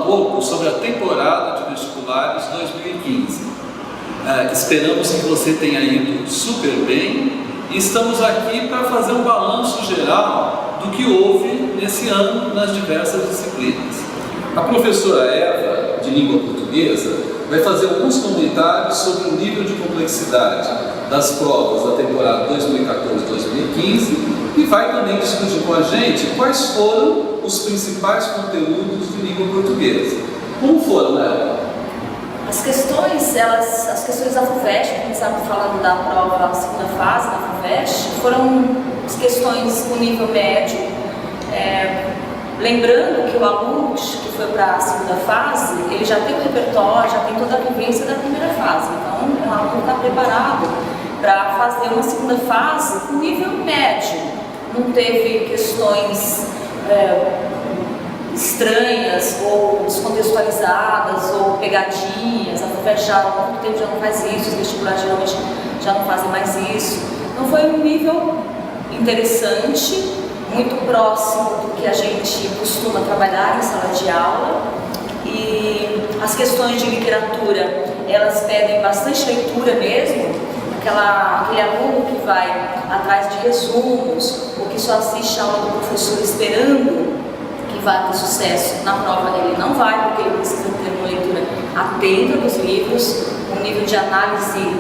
pouco sobre a temporada de vestibulares 2015. Esperamos que você tenha ido super bem e estamos aqui para fazer um balanço geral do que houve nesse ano nas diversas disciplinas. A professora Eva, de língua portuguesa, vai fazer alguns comentários sobre o nível de complexidade das provas da temporada 2014-2015 e vai também discutir com a gente quais foram os principais conteúdos de língua portuguesa. Como foram, Eva? As questões da FUVEST, começamos falando da prova, a segunda fase da FUVEST, foram as questões com nível médio. Lembrando que o aluno que foi para a segunda fase, ele já tem o repertório, já tem toda a vivência da primeira fase. Então, o aluno está preparado para fazer uma segunda fase com nível médio. Não teve questões estranhas ou descontextualizadas ou pegadinhas. A FUVEST já há muito tempo já não faz isso, os vestibulares geralmente já não fazem mais isso. Então, foi um nível interessante, muito próximo do que a gente costuma trabalhar em sala de aula, e as questões de literatura, elas pedem bastante leitura mesmo, aquele aluno que vai atrás de resumos, ou que só assiste a aula do professor esperando que vai ter sucesso na prova, ele não vai, porque ele precisa ter uma leitura atenta dos livros, um nível de análise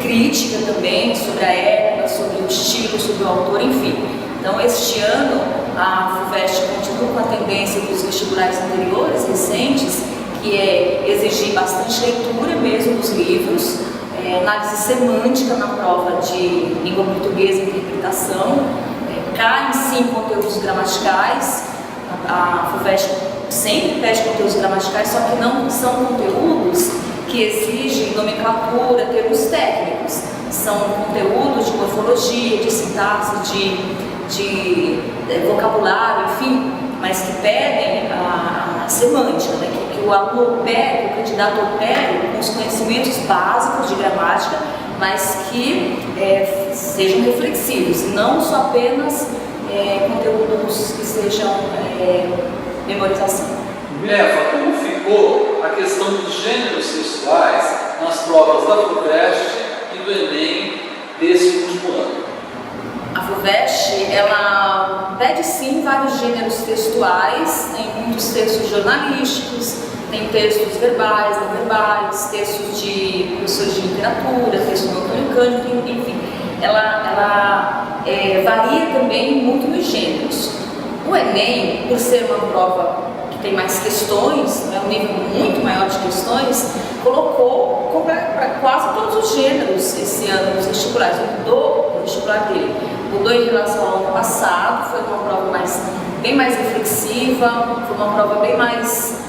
crítica também, sobre a época, sobre o estilo, sobre o autor, enfim. Então, este ano, a FUVEST continua com a tendência dos vestibulares anteriores, recentes, que é exigir bastante leitura mesmo dos livros, análise semântica na prova de língua portuguesa e interpretação, caem sim conteúdos gramaticais. A FUVEST sempre pede conteúdos gramaticais, só que não são conteúdos que exigem nomenclatura, termos técnicos. São conteúdos de morfologia, de sintaxe, de vocabulário, enfim, mas que pedem a semântica, né? que o aluno opere, o candidato opere com os conhecimentos básicos de gramática, mas que sejam reflexivos, não só apenas conteúdos que sejam memorização. Eva, como ficou a questão dos gêneros textuais nas provas da FUVEST e do Enem desse último ano? A FUVEST, ela pede sim vários gêneros textuais, tem muitos textos jornalísticos, tem textos verbais, não verbais, textos de professores de literatura, textos do Antônio Cândido, enfim. Ela varia também muito nos gêneros. O Enem, por ser uma prova que tem mais questões, um nível muito maior de questões, colocou para quase todos os gêneros esse ano nos vestibulares, mudou o vestibular dele. Mudou em relação ao ano passado, foi uma prova bem mais reflexiva, foi uma prova bem mais,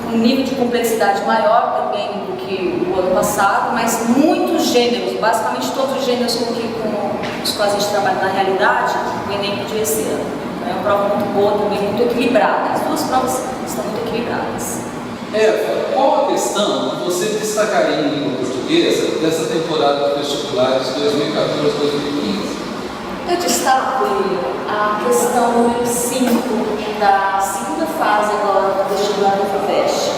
com um nível de complexidade maior também do que o ano passado, mas muitos gêneros, basicamente todos os gêneros com os quais a gente trabalha na realidade, o Enem pediu esse ano. É uma prova muito boa também, muito equilibrada. As duas provas estão muito equilibradas. Eva, qual a questão que você destacaria em língua portuguesa dessa temporada de vestibulares 2014-2015? Eu destaco a questão número 5 da segunda fase agora do vestibular da FUVEST.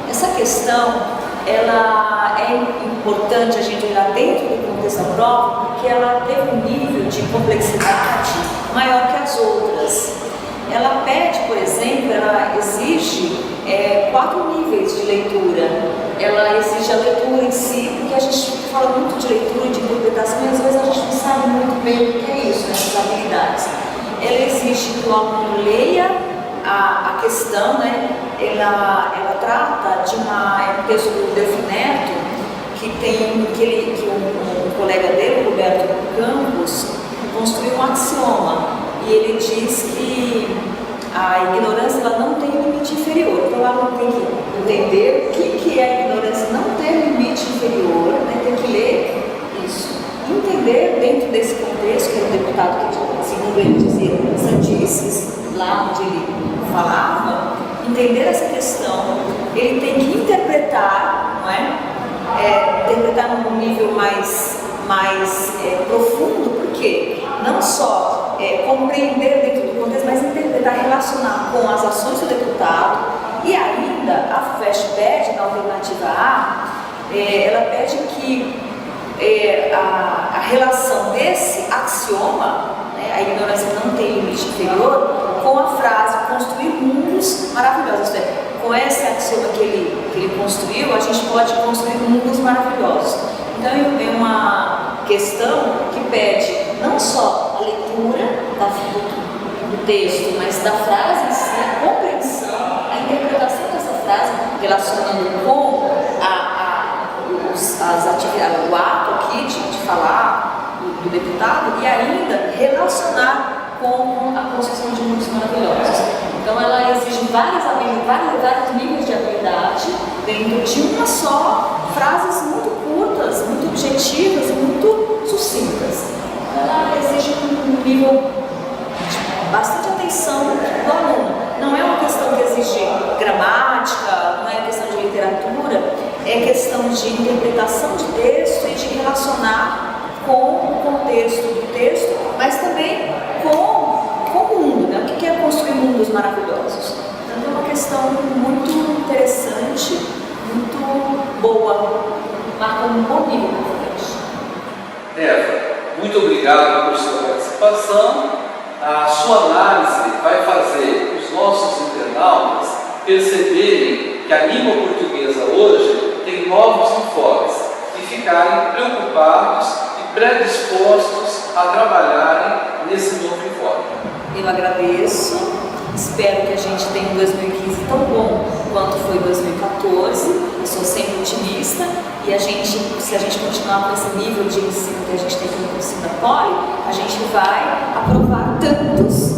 Essa questão, ela é importante a gente olhar dentro do contexto da prova, porque ela teve um nível de complexidade maior que as outras. Ela pede, por exemplo, ela exige 4 níveis de leitura. Ela exige a leitura em si, porque a gente fala muito de leitura e de interpretação e às vezes a gente não sabe muito bem o que é isso, essas habilidades. Ela exige que o aluno leia a questão, né? Ela trata de um texto do Delfim Neto, que um colega dele, Roberto Campos, construiu um axioma. E ele diz que a ignorância ela não tem limite inferior. Então, o aluno tem que entender o que é a ignorância não ter limite inferior, né? Tem que ler isso. Entender dentro desse contexto, que é um deputado que, segundo ele dizia, sandices, lá onde ele falava, entender essa questão, ele tem que interpretar, não é? Interpretar num nível mais profundo, porque não só compreender dentro do do contexto, mas interpretar, relacionar com as ações do deputado. E ainda a FUVEST pede, na alternativa A, ela pede que a relação desse axioma, né, a ignorância não tem limite inferior, com a frase construir mundos maravilhosos. Isto é, com esse axioma que ele construiu, a gente pode construir mundos maravilhosos. Então é uma questão que pede não só a leitura do texto, mas da frase em si, a compreensão, a interpretação dessa frase, relacionando com o ato aqui de falar do deputado, e ainda relacionar com a construção de mundos maravilhosos. Então ela exige vários níveis de habilidade dentro de uma só, frases muito curtas, muito objetivas e muito sucintas. Ela exige um nível de bastante atenção do aluno. Não é uma questão que exige gramática, não é questão de literatura, é questão de interpretação de texto e de relacionar com o contexto do texto, mas também com o mundo, né? O que é construir mundos maravilhosos? Então é uma questão muito interessante, muito boa, marca um bom nível para frente. Eva, muito obrigado por sua participação. A sua análise vai fazer os nossos internautas perceberem que a língua portuguesa hoje tem novos enfoques e ficarem preocupados e predispostos a trabalharem nesse novo enfoque. Eu agradeço, espero que a gente tenha um 2015 tão bom quanto foi 2014, eu sou sempre otimista, e se a gente continuar com esse nível de ensino que a gente tem aqui no cursinho da Poli, a gente vai aprovar tantos